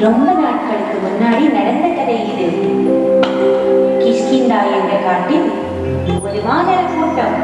ரொம்ப நாட்களுக்கு முன்னாடி நடந்த கதை இது. கிஷ்கிந்தா என்ற காட்டில் ஒரு மாநகர கூட்டம்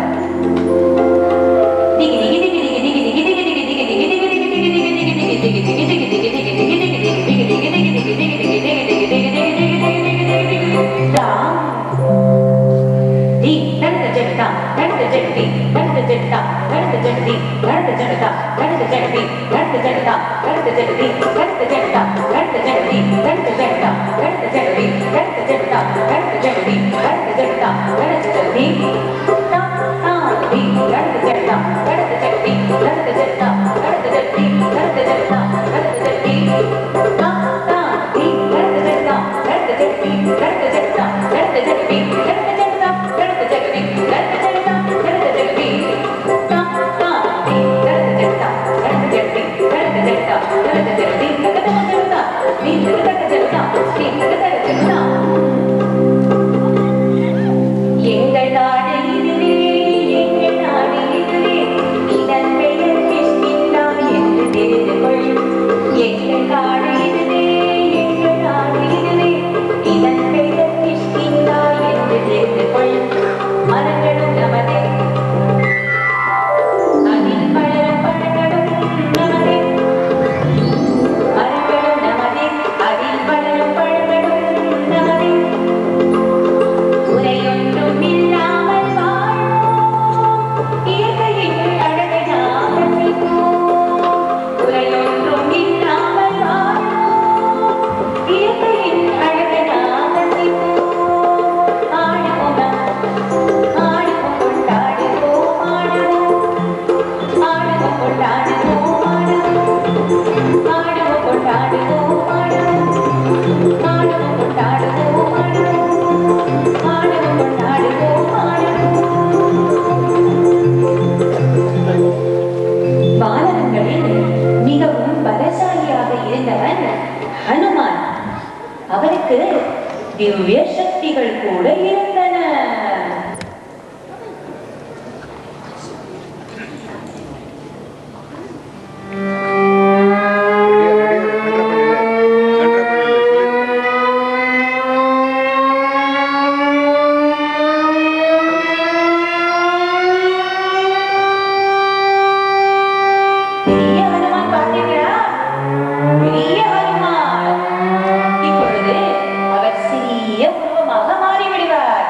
இருந்தவன் ஹனுமான். அவனுக்கு திவ்ய சக்திகள் கூட இருந்தன. இப்பொழுது அவர் சிறிய உருவமாக மாறிவிடுவார்.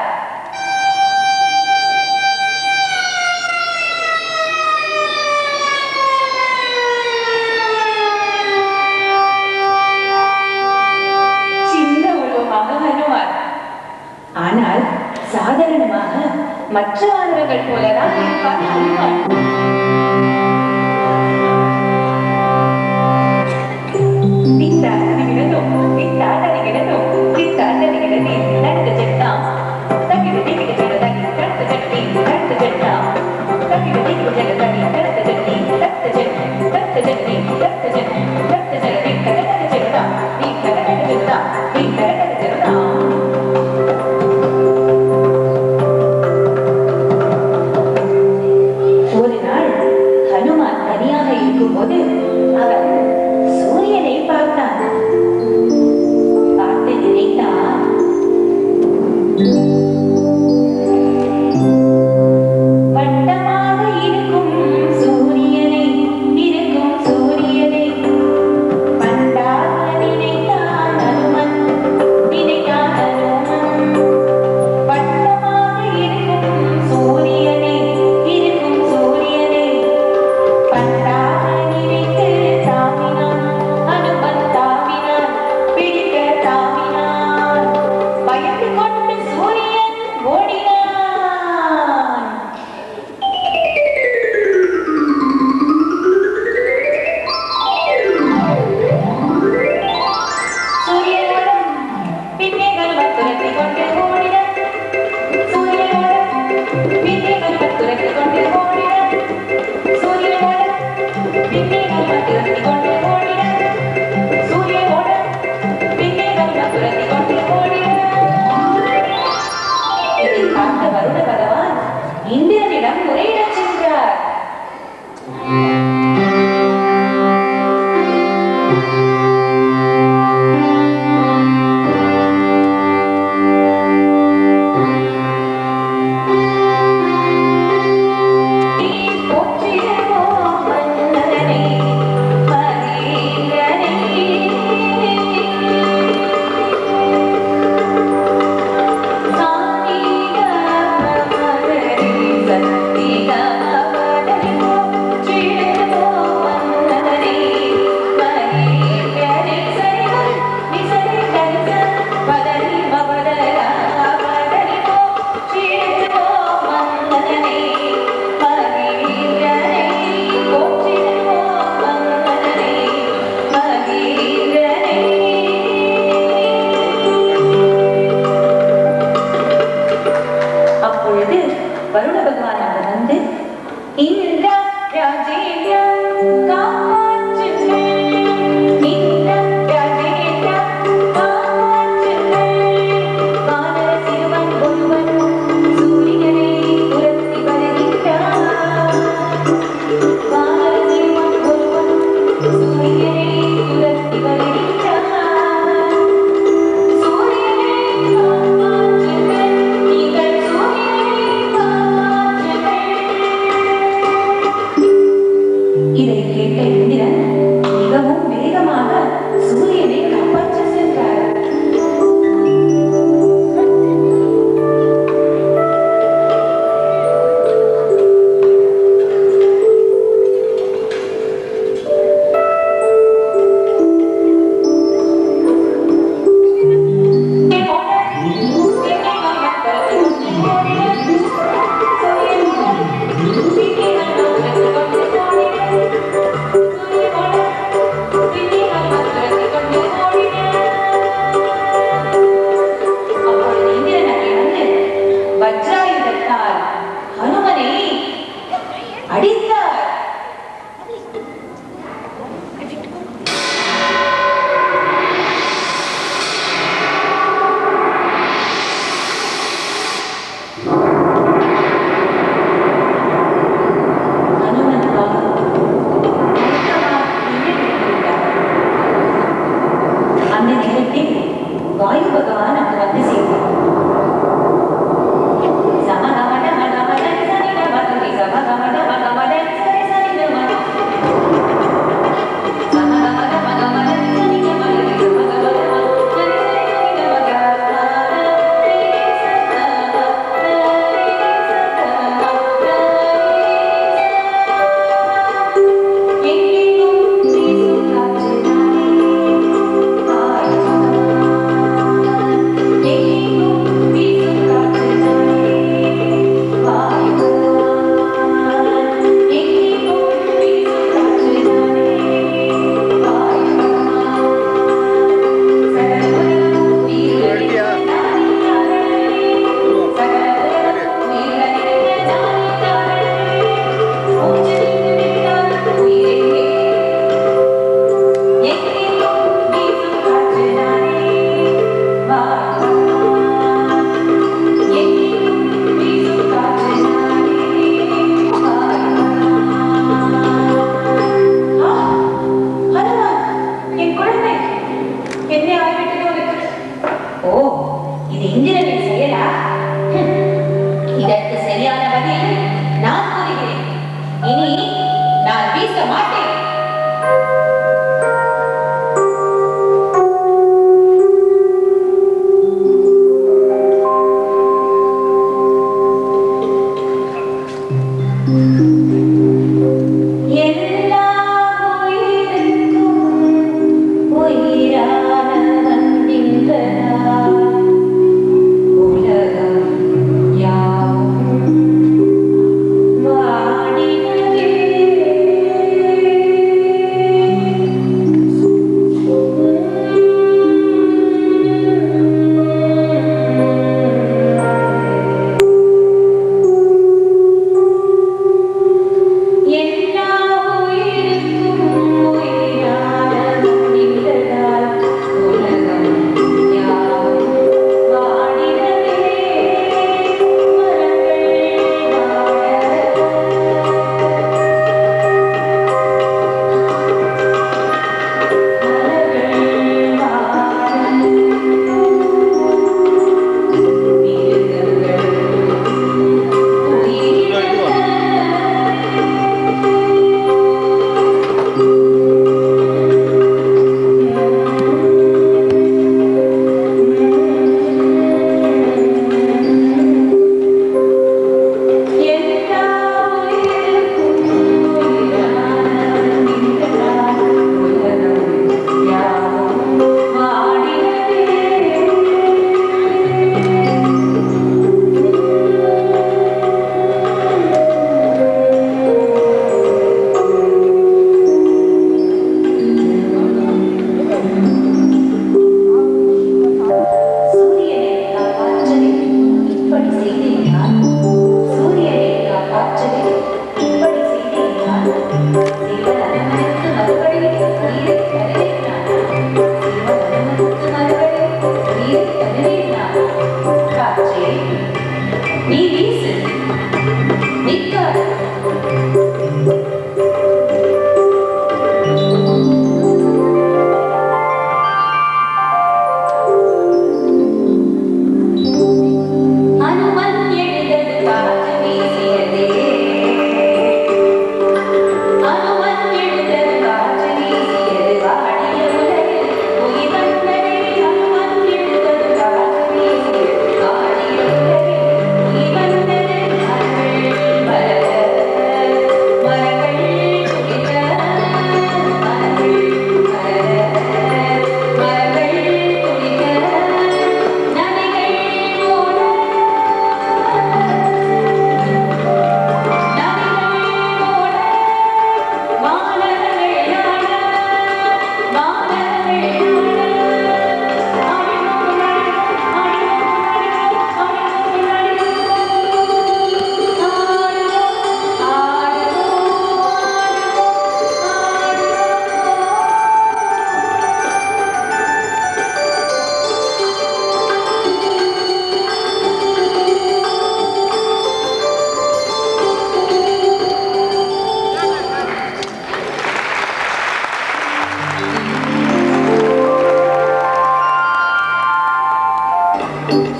வாயு பகவான் அங்க வந்து சேர்ந்தார்.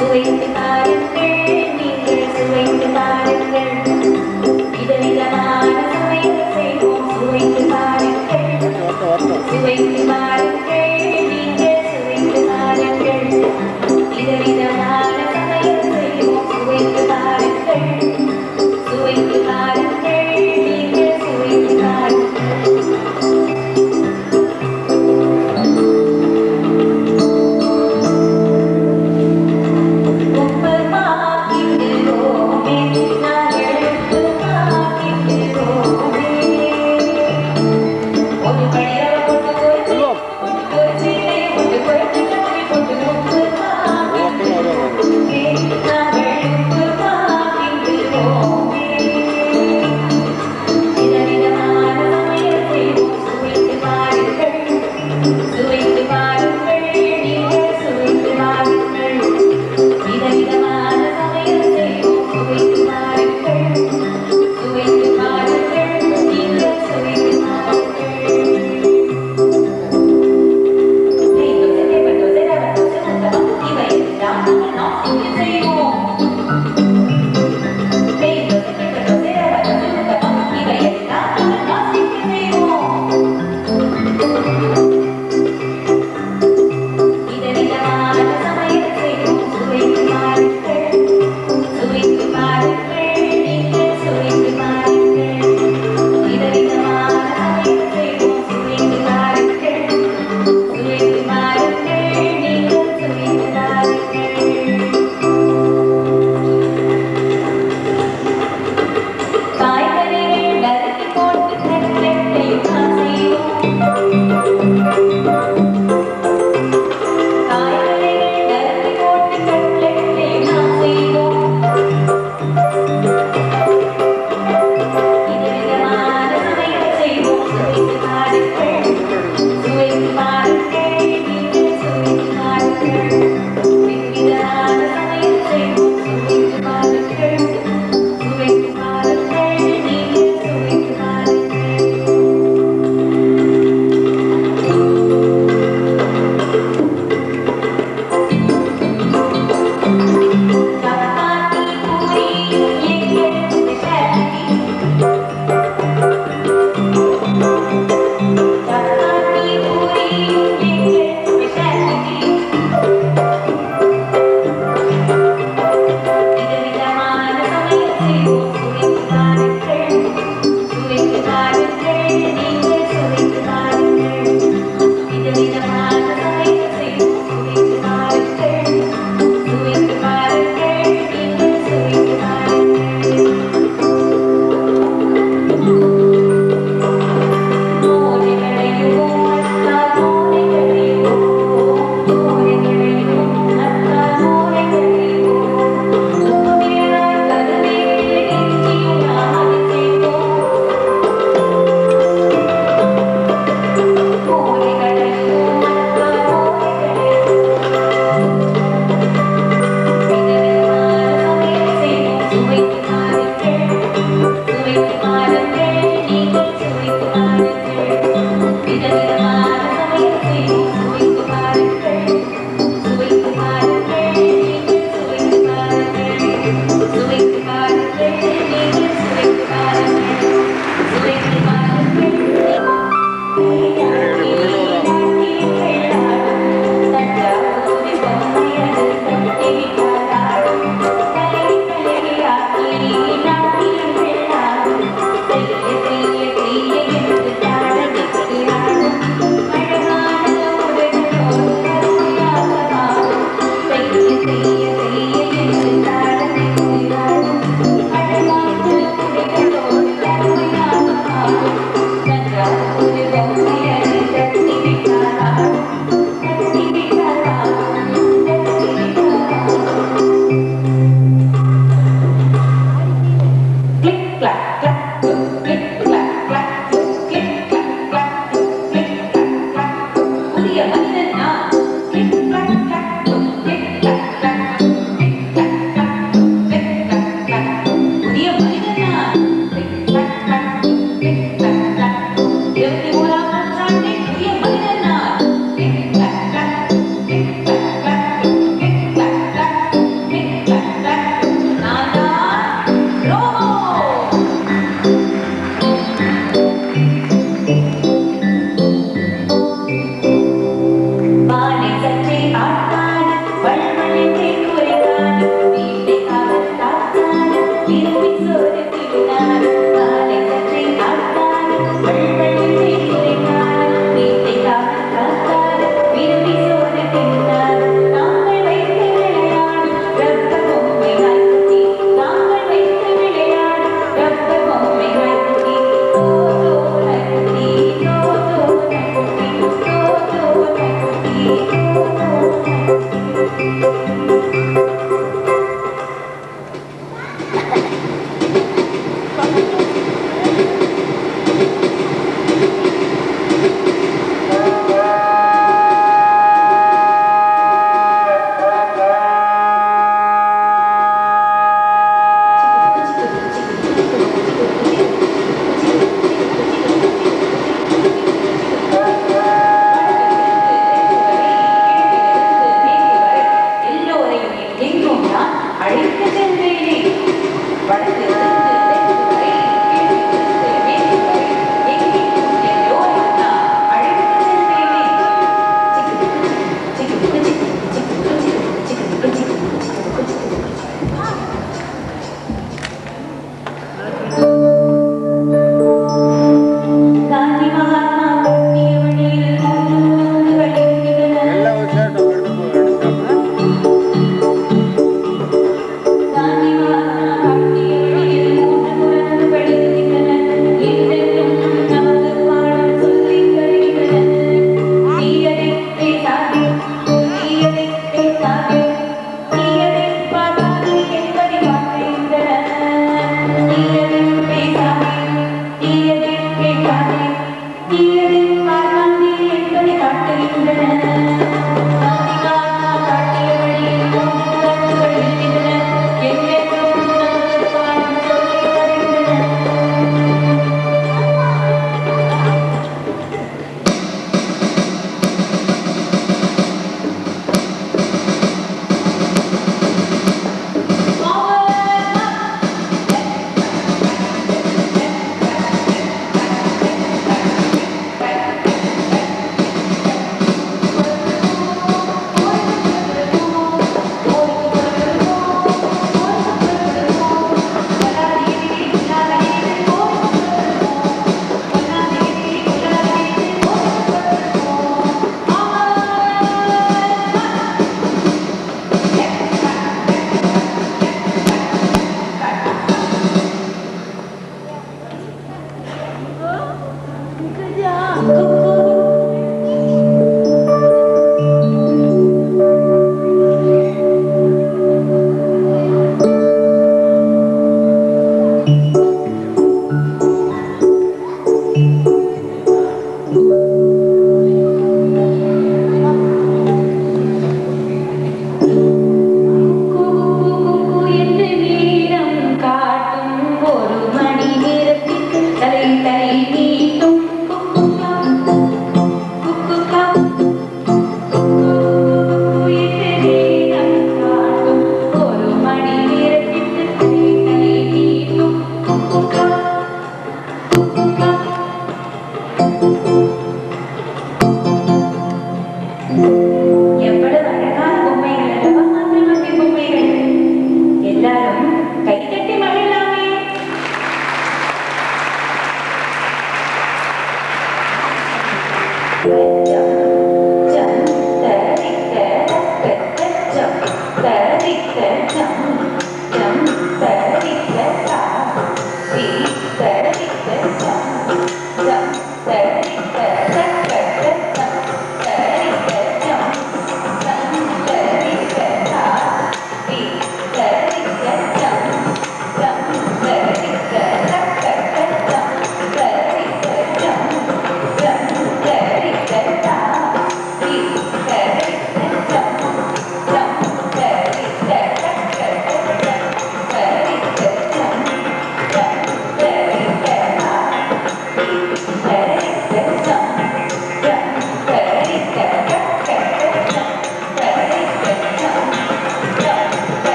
சுவைத்து பாருங்கள் நீங்கள் சுவைத்து பாருங்கள் விதவிதமான சமையல் செய்வோம் சுவைத்து பாருங்கள் சுவைத்து பாருங்கள் நீங்கள் சுவைத்து பாருங்கள் விதவிதமான சமையல் செய்வோம் சுவைத்து பாருங்கள் சுவைத்து பாருங்கள் நீங்கள் சுவைத்து பாருங்கள்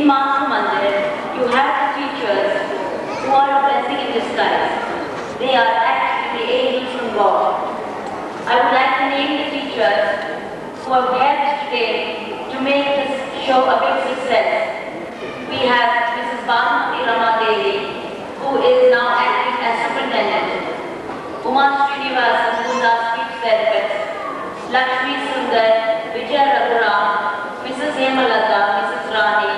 In Master Mandir, you have the teachers who are a blessing in disguise. They are actually the angels from God. I would like to name the teachers who have helped today to make this show a big success. We have Mrs. Bhanumati Rama Devi, who is now acting as superintendent. Uma Srinivasan, who is our speech therapist. Lakshmi Sundar, Vijay Raghuram, Mrs. Hemalata, Mrs. Rani,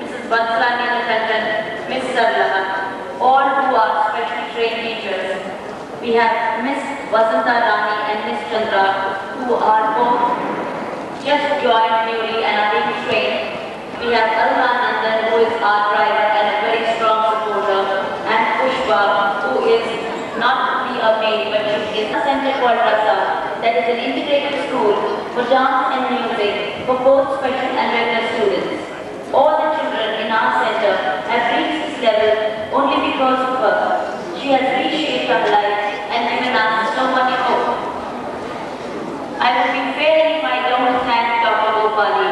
Mrs. Bansalani Nathan, Ms. Sarlaha, all who are specially trained teachers. We have Ms. Vasanta Rani and Ms. Chandra, who are both just joined newly and are being trained. We have Aruna Nandan, who is our driver and a very strong supporter, and Pushpa, who is not only a maid but she is a center called Rasa, that is an integrated school for dance and music for both special and regular students. All the children in our center have reached this level only because of her. She has reshaped our lives and given us so much hope. I will be failing if I don't thank Dr. Gopali,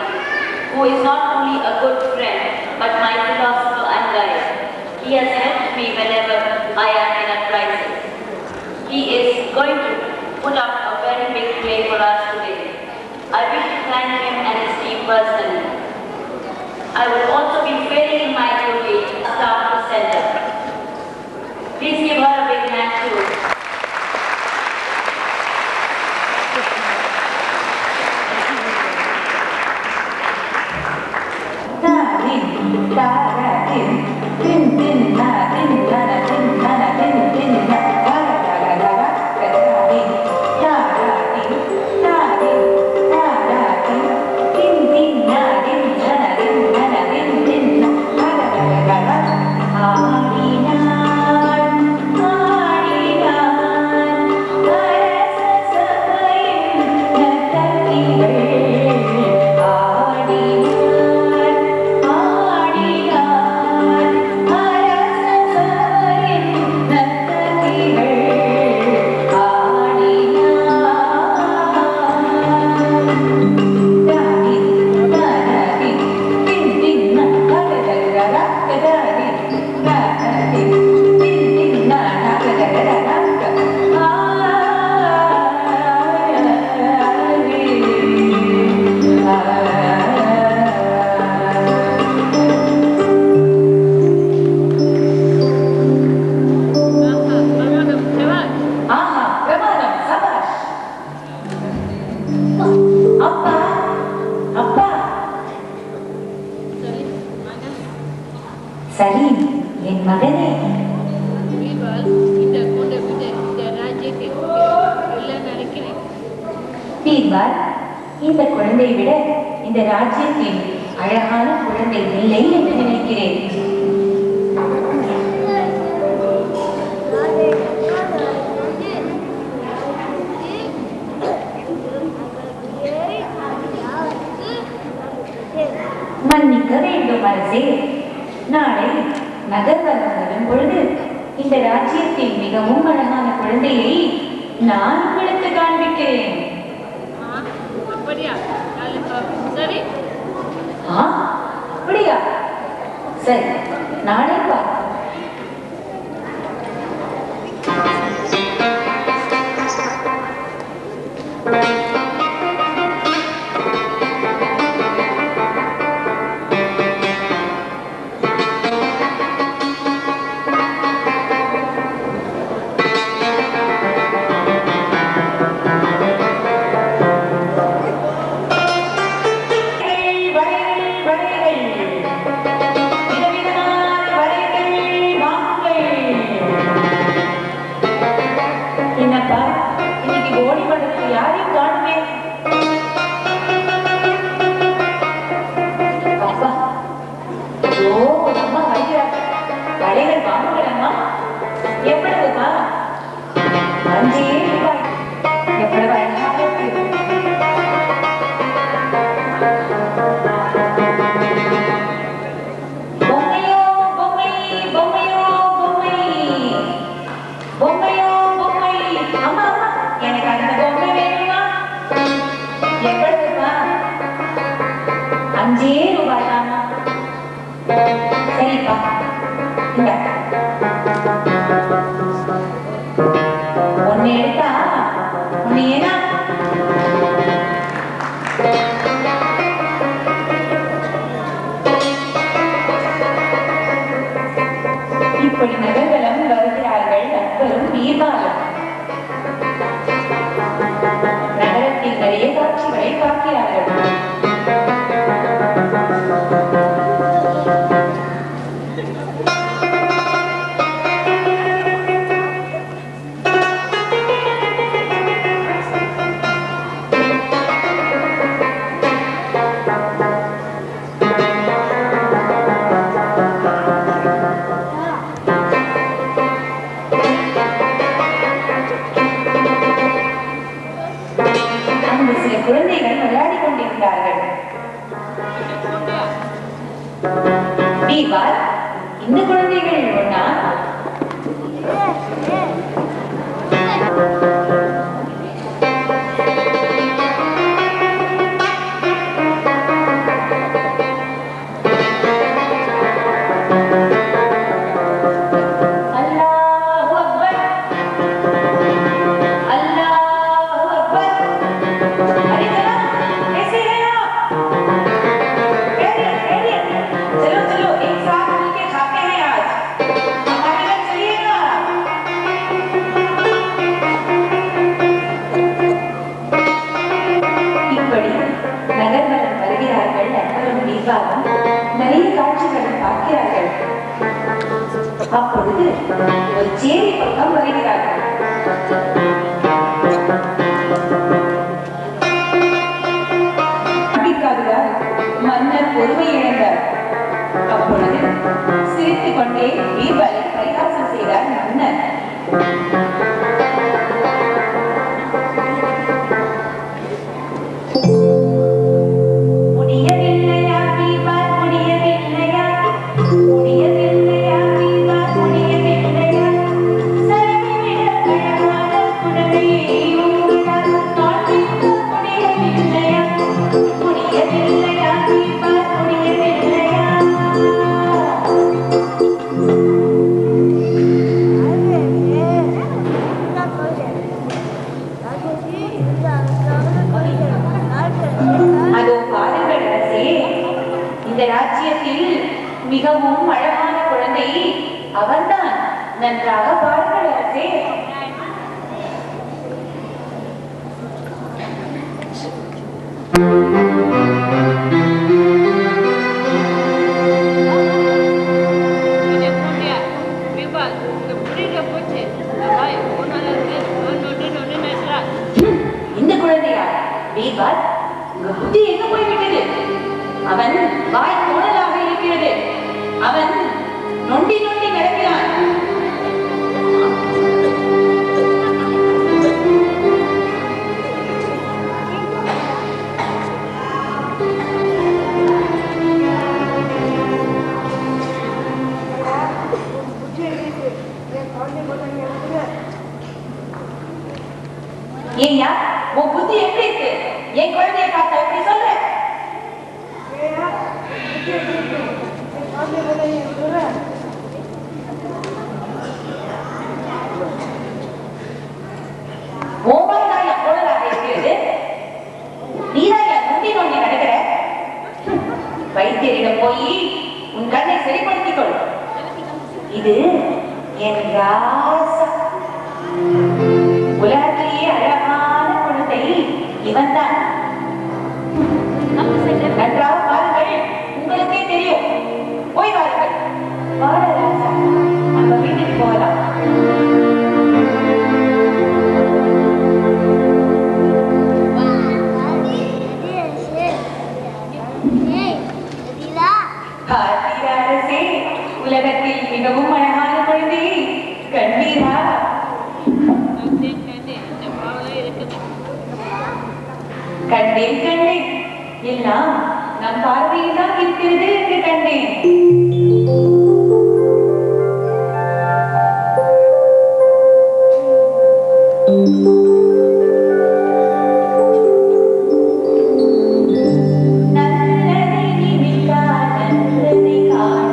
who is not only a good friend but my philosopher and guide. He has helped me whenever I am in a crisis. He is going to put up a very big play for us today. I wish to thank him and his team personally. I will also be failing in my duty to staff the center. Please give her a big hand too. இந்த குழந்தையை விட இந்த ராஜ்யத்தில் அழகான குழந்தை இல்லை என்று நினைக்கிறேன். மன்னிக்க வேண்டும் அரசே, நாளை நகர்வலம் வரும் பொழுது இந்த ராஜ்யத்தில் மிகவும் அழகான குழந்தையை நான் உங்களுக்கு காண்பிக்கிறேன். அப்படியா? சரி, நாளை பார்ப்போம். சரிப்பா, இந்த ஒன்னு எடுத்தா ஒன்னு ஏனா இப்படி நகர்களும் வருகிறார்கள் அக்பரும் பீர்பாலும். நகரத்தில் நிறைய காட்சிகளை பார்க்கிறார்கள். குழந்தைகள் விளையாடி கொண்டிருந்தார்கள். பீர்பால், இந்த குழந்தைகள் ஒன்னா? நிறைய காட்சிகளை பார்க்கிறார்கள். அப்பொழுது ஒரு சேரி பக்கம் வருகிறார்கள். மன்னர் பொறுமை இழந்தார். அப்பொழுது சிரித்துக் கொண்டே பீர்பாலை பரிகாசம் செய்தார் மன்னர். மிகவும் அழகான குழந்தை அவன்தான். நன்றாக பாருங்கள் அரசே. இந்த குழந்தையா? பீர்பால், உங்க புத்தி எங்க போய்விட்டது? அவன் வாய் கோணலாக இருக்கிறது. அவன் நொண்டி நொண்டி நடக்கிறான். ஏய்யா, உன் புத்தி எப்படி இருக்கு? என் குழந்தையை பார்த்தா எப்படி சொல்ற? வைத்தியரிடம் போய் உன் கண்ணை சரிப்படுத்திக் கொள். இது என் ராசா. உலகத்திலேயே அழகான குழந்தை இவன்தான். நன்றாக பாருங்கள், உங்களுக்கே தெரியும். போய் வாருங்கள். வாழ ராசா, நம்ம வீட்டுக்கு போகலாம். உலகத்தில் மிகவும் அழகான குழந்தையை கண்டீரா? கண்டேன் கண்டேன், எல்லாம் நம் பார்வையில் தான் இருக்கிறது என்று கண்டேன். நல்லதை நினைக்காத நல்லதை காண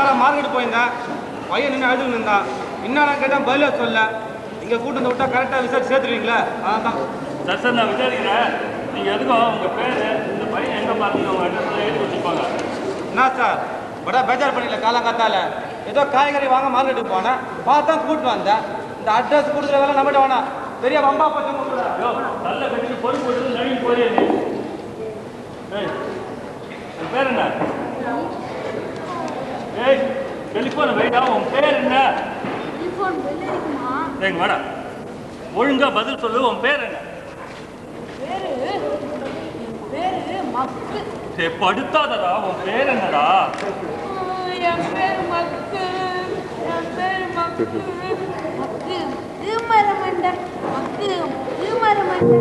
சாயங்காலம் மார்க்கெட் போயிருந்தேன். பையன் நின்று அழுது இருந்தான். என்ன கேட்டால் பதில சொல்ல. இங்கே கூட்டு வந்து விட்டா கரெக்டாக விசாரிச்சு சேர்த்துருவீங்களா? அதான் சார் நான் விசாரிக்கிறேன். நீங்கள் எதுக்கும் உங்கள் பேர் இந்த பையன் எங்கே பார்த்தீங்க உங்கள் அட்ரஸில் எழுதி வச்சுக்கோங்க. என்ன சார் படா பேஜார் பண்ணிக்கல காலங்காத்தால ஏதோ காய்கறி வாங்க மார்க்கெட்டுக்கு போனேன். பார்த்தா கூப்பிட்டு வந்தேன். இந்த அட்ரஸ் கொடுக்குற வேலை நம்மகிட்ட வேணாம். பெரிய வம்பா போச்சு. ஐயோ நல்ல கட்டிட்டு பொறுப்பு போட்டு நழுவி போயிரு. ஏய் உன் பேர் என்ன? ஏய் டெலிஃபோன் வைடா. உன் பேர் என்ன? எங்க வாடா ஒழுங்கா பதில் சொல்லு. உன் பேர் என்ன? படுத்தாதடா. உன் பேர் என்னடா? என் பேர் மக்கு. என் பேர் மக்கு. மக்கு மரமண்ட. மக்கு மரமண்ட.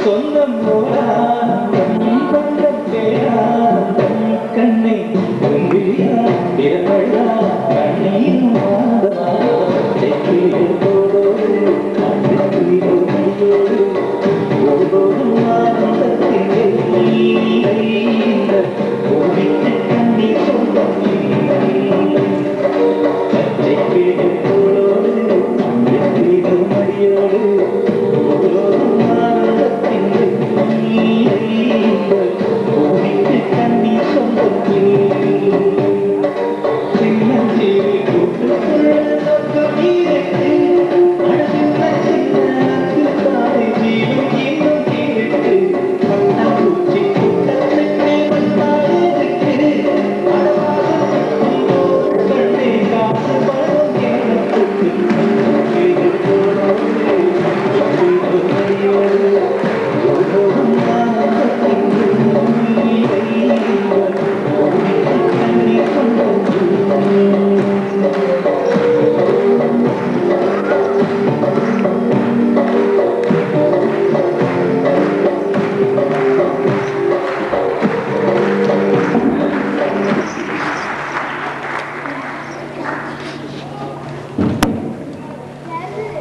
சொந்தம்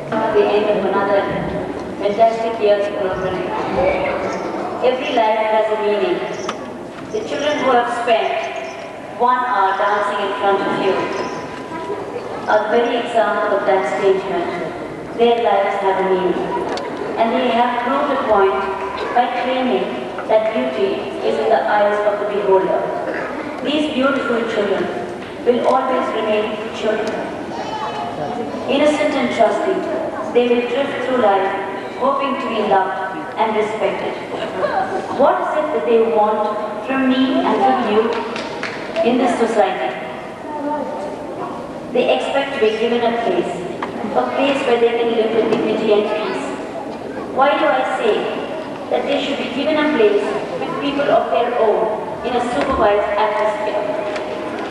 The end of another fantastic year's program. Every life has a meaning. The children who have spent 1 hour dancing in front of you are the very example of that statement. Their lives have a meaning. And they have proved a point by claiming that beauty is in the eyes of the beholder. These beautiful children will always remain children. Innocent and trusting, they will drift through life hoping to be loved and respected. What is it that they want from me and from you in this society? They expect to be given a place where they can live with dignity and peace. Why do I say that they should be given a place with people of their own in a supervised atmosphere?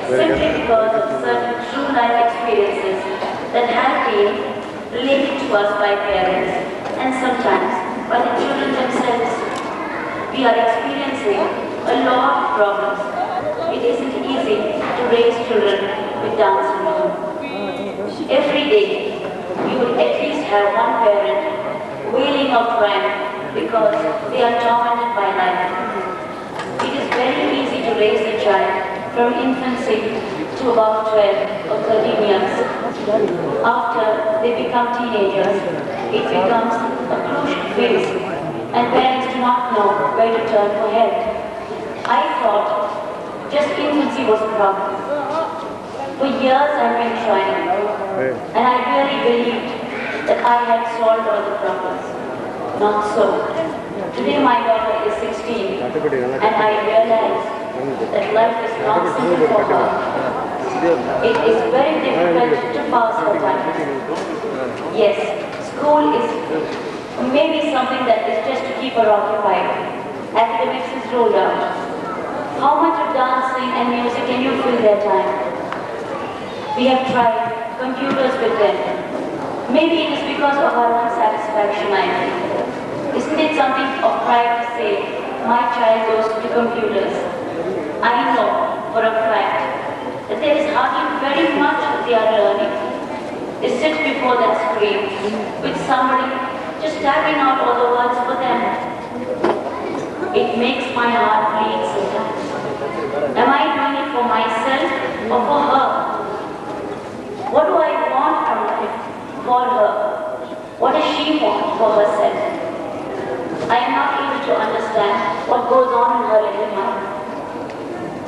Simply because of certain true life experiences that have been related to us by parents and sometimes by the children themselves. We are experiencing a lot of problems. It isn't easy to raise children with Down syndrome. Every day, you will at least have one parent wailing or crying because they are tormented by life. It is very easy to raise a child from infancy to about 12 or 13 years. After they become teenagers, it becomes a crucial phase and parents do not know where to turn for help. I thought just infancy was a problem. For years I've been trying and I really believed that I had solved all the problems. Not so. Today my daughter is 16 and I realize that life is not simple for her. It is very difficult to pass her time. Yes, school is maybe something that is just to keep her occupied. Academics is rolled out. How much of dancing and music can you fill their time? We have tried computers with them. Maybe it is because of our unsatisfaction, I think. Isn't it something of pride to say, my child goes to computers? I know for a fact that there is hardly very much that they are learning. They sit before that screen with somebody just typing out all the words for them. It makes my heart bleed sometimes. Am I doing it for myself or for her? What do I want from life for her? What does she want for herself? I am not able to understand what goes on in her little mind.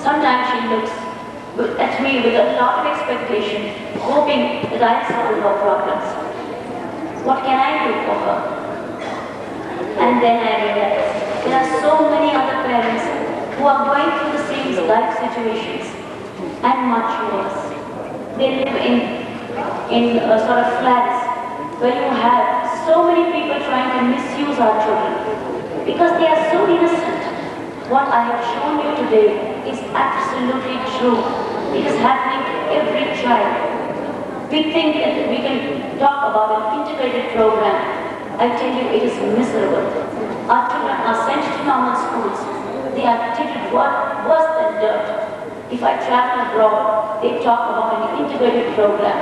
Sometimes she looks at me with a lot of expectation, hoping that I'll solve her problems. What can I do for her? And then I realize there are so many other parents who are going through the same life situations and much worse. They live in sort of flats where you have so many people trying to misuse our children because they are so innocent. What I have shown you today is absolutely true. It is happening to every child. We think that we can talk about an integrated program. I tell you, it is miserable. Our children are sent to normal schools. They are treated worse than dirt. If I travel abroad, they talk about an integrated program.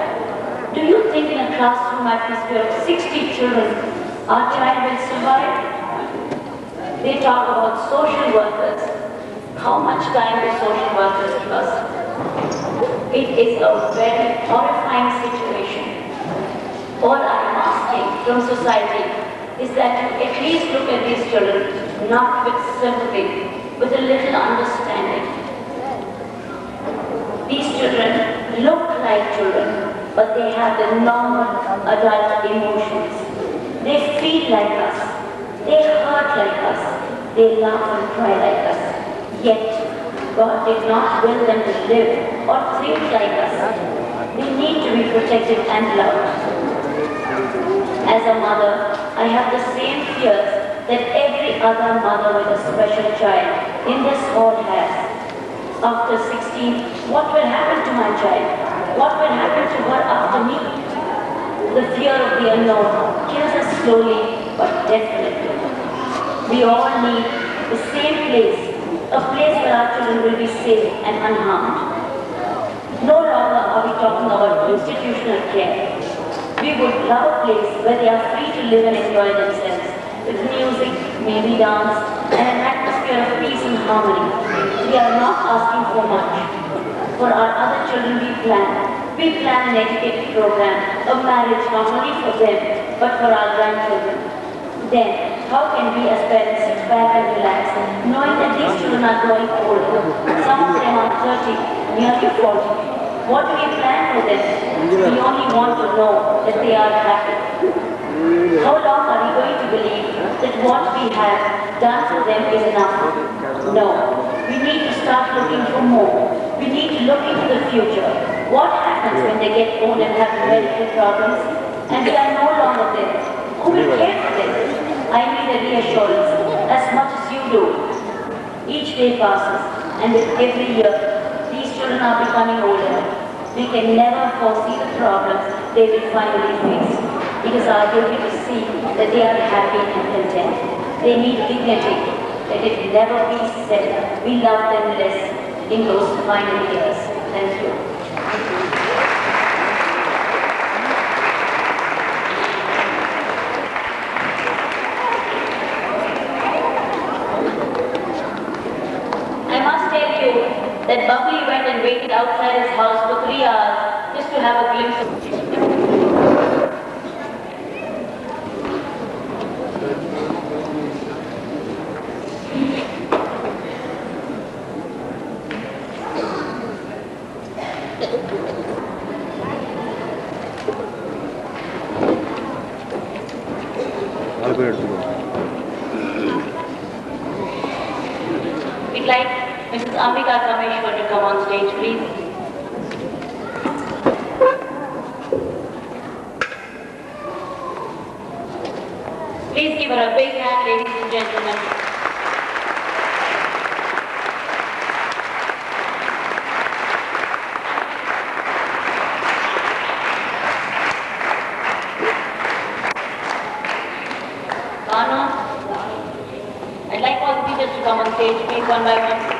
Do you think in a classroom atmosphere of 60 children, our child will survive? They talk about social workers. How much time do social workers give us? It is a very horrifying situation. All I am asking from society is that you at least look at these children, not with sympathy, with a little understanding. These children look like children, but they have the normal adult emotions. They feel like us. They hurt like us. They laugh and cry like us. Yet, God did not will them to live or think like us. They need to be protected and loved. As a mother, I have the same fears that every other mother with a special child in this hall has. After 16, what will happen to my child? What will happen to her after me? The fear of the unknown kills us slowly but definitely. We all need the same place, a place where our children will be safe and unharmed. No longer are we talking about institutional care. We would love a place where they are free to live and enjoy themselves, with music, maybe dance, and an atmosphere of peace and harmony. We are not asking for much. For our other children we plan an educated program, a marriage not only for them, but for our grandchildren. Then, how can we as parents sit back and relax, knowing that these children are growing older? Some of them are 30, nearly 40. What do we plan for them? We only want to know that they are happy. How long are we going to believe that what we have done for them is enough? No. We need to start looking for more. We need to look into the future. What happens when they get old and have medical problems and we are no longer there? Who will care for them? I need a reassurance as much as you do. Each day passes and with every year, these children are becoming older. We can never foresee the problems they will finally face. It is our duty to see that they are happy and content. They need dignity. Let it never be said we love them less in those final years. Thank you. I must tell you that Bubbly went and waited outside his house for 3 hours just to have a glimpse of We'd like Mrs. Ambika Kameshwar to come on stage, please. Please give her a big hand, ladies and gentlemen. I'd like all the teachers to come on stage, please, one by one.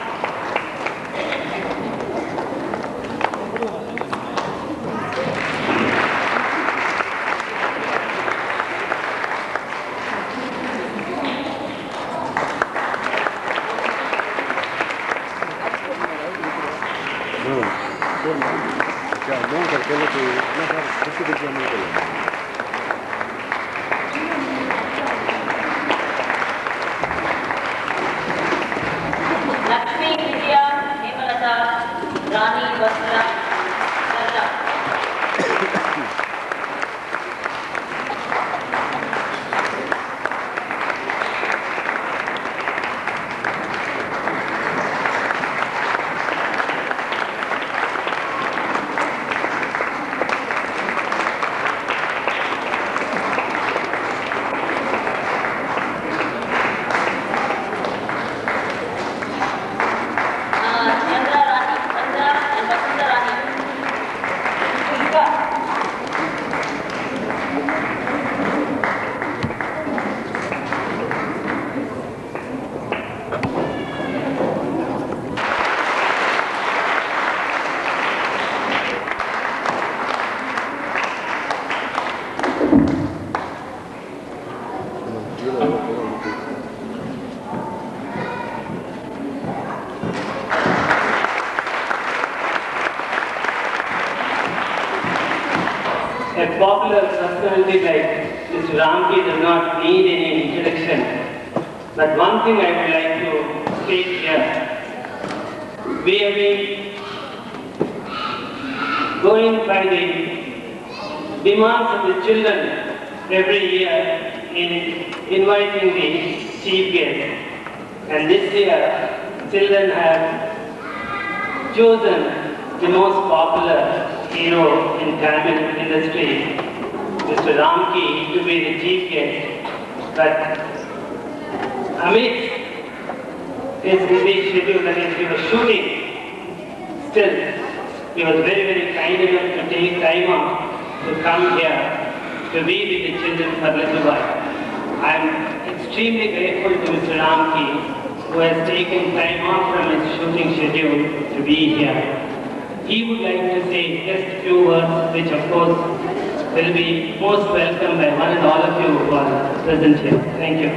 personality like Mr. Ramki does not need any introduction. But one thing I would like to state here. We have been going by the demands of the children every year in inviting the chief guest. And this year, children have chosen the most popular hero in Tamil industry, Mr. Ramki, to be the chief guest. But amidst his busy schedule that he was shooting, still he was very, very kind enough to take time off to come here to be with the children for a little while. I am extremely grateful to Mr. Ramki, who has taken time off from his shooting schedule to be here. He would like to say just a few words, which of course will be most welcome by one and all of you who are present here. Thank you.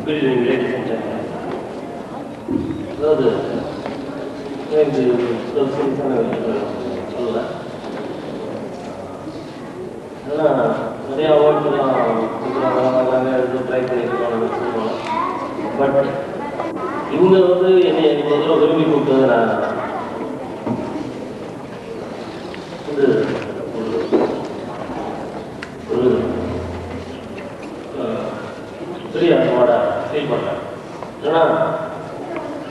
Good evening, ladies and gentlemen. அதாவது எனக்கு ஒரு சிறப்பான விஷயம் சொல்லலாம். அதெல்லாம் நிறைய அவார்ட்ஸ்லாம் கொடுக்குறாங்க, நாங்கள் எடுத்து ட்ரை பண்ணியிருக்கோம் சொல்லுவாங்க. பட் இவங்க என்னை எனக்கு ஒரு தடவை விரும்பி கூப்பிட்டது நான் ஒரு பெரிய அவார்டாக ஃபீல் பண்ணுறேன். ஏன்னா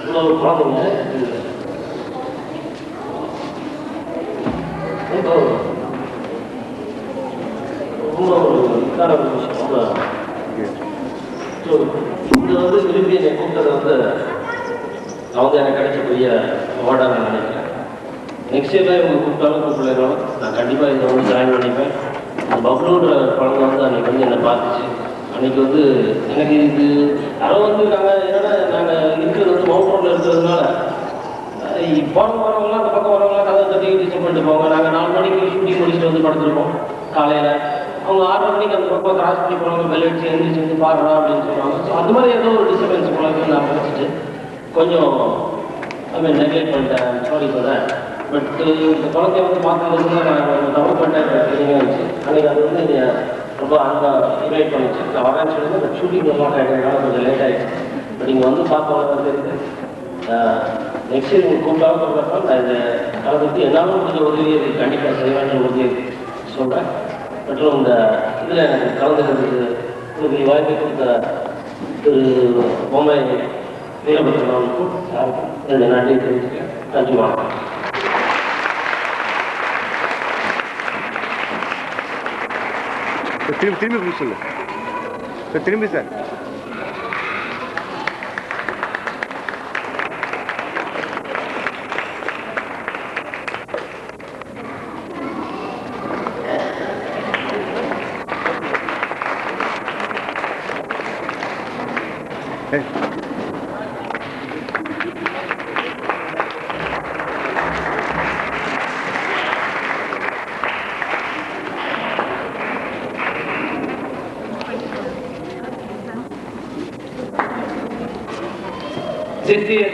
இவ்வளோ குழந்தைங்க இப்போ ரொம்ப ஒரு இதான ஒரு விஷயம். ரொம்ப ஸோ இந்த விரும்பி என்னை கூப்பிட்டதை நான் எனக்கு கிடைச்சக்கூடிய அவார்டாக நான் நினைக்கிறேன். நெக்ஸ்ட் இயர் இவங்க கூப்பிட்டாலும் கூப்பிடலாம், நான் கண்டிப்பாக இதை ஜாயின் பண்ணிப்பேன். பப்ளூன்ற குழந்தை அன்றைக்கி என்னை பார்த்துச்சு. அன்றைக்கி எனக்கு இது யாரோ நாங்கள் என்னென்னா நாங்கள் இருக்கிறது மவுண்ட் ரோட்டில் இருக்கிறதுனால போகிறவங்களாம் அந்த பக்கம் வரவங்களாம் கதை தட்டி டிஸ்டர்ப் பண்ணிட்டு போவாங்க. நாங்கள் 4 மணிக்கு ஷூட்டிங் முடிச்சுட்டு படுத்துருப்போம் காலையில். அவங்க 6:30 மணிக்கு அந்த பக்கம் கிராஸ் பண்ணி போகிறவங்க பெல் அடிச்சு எழுந்திரிச்சு பாடுறா அப்படின்னு சொல்லுவாங்க. ஸோ அது மாதிரி ஏதோ ஒரு டிஸ்டர்பன்ஸ் போல நான் படிச்சுட்டு கொஞ்சம் நெக்லெக்ட் பண்ணிட்டேன். சாரி சொல்கிறேன். பட் இந்த குழந்தைய பார்த்ததுக்கு நான் தப்பு பண்ணிட்டேன் ஃபீலிங்காக இருந்துச்சு. அன்றைக்கி அது ரொம்ப அன்பாக இன்வைட் பண்ணிச்சு. நான் வரேன்னு சொல்லி அந்த ஷூட்டிங் எல்லாம் ஆகிடுறதுனால கொஞ்சம் லேட் ஆகிடுச்சு. பட் நீங்கள் பார்த்தோன்னா தெரியுது. நெக்ஸ்ட் இயர் நீங்கள் கூப்பிட்டாலும் சொல்கிறப்ப நான் இதை கலந்துட்டு என்னாலும் கொஞ்சம் உதவி கண்டிப்பாக செய்வேன்னு உறுதியை சொல்கிறேன். மற்றும் இந்த இதில் எனக்கு கலந்துக்கிறதுக்கு உங்களுக்கு வாய்ப்பை கொடுத்த திரு பொம்மை வீரபத்ரனுக்கும் என்னுடைய நன்றியை தெரிவிச்சுக்கிறேன். நன்றி, வணக்கம். திரும்பி முடிச்சுங்க சார். திரும்பி சார். This year,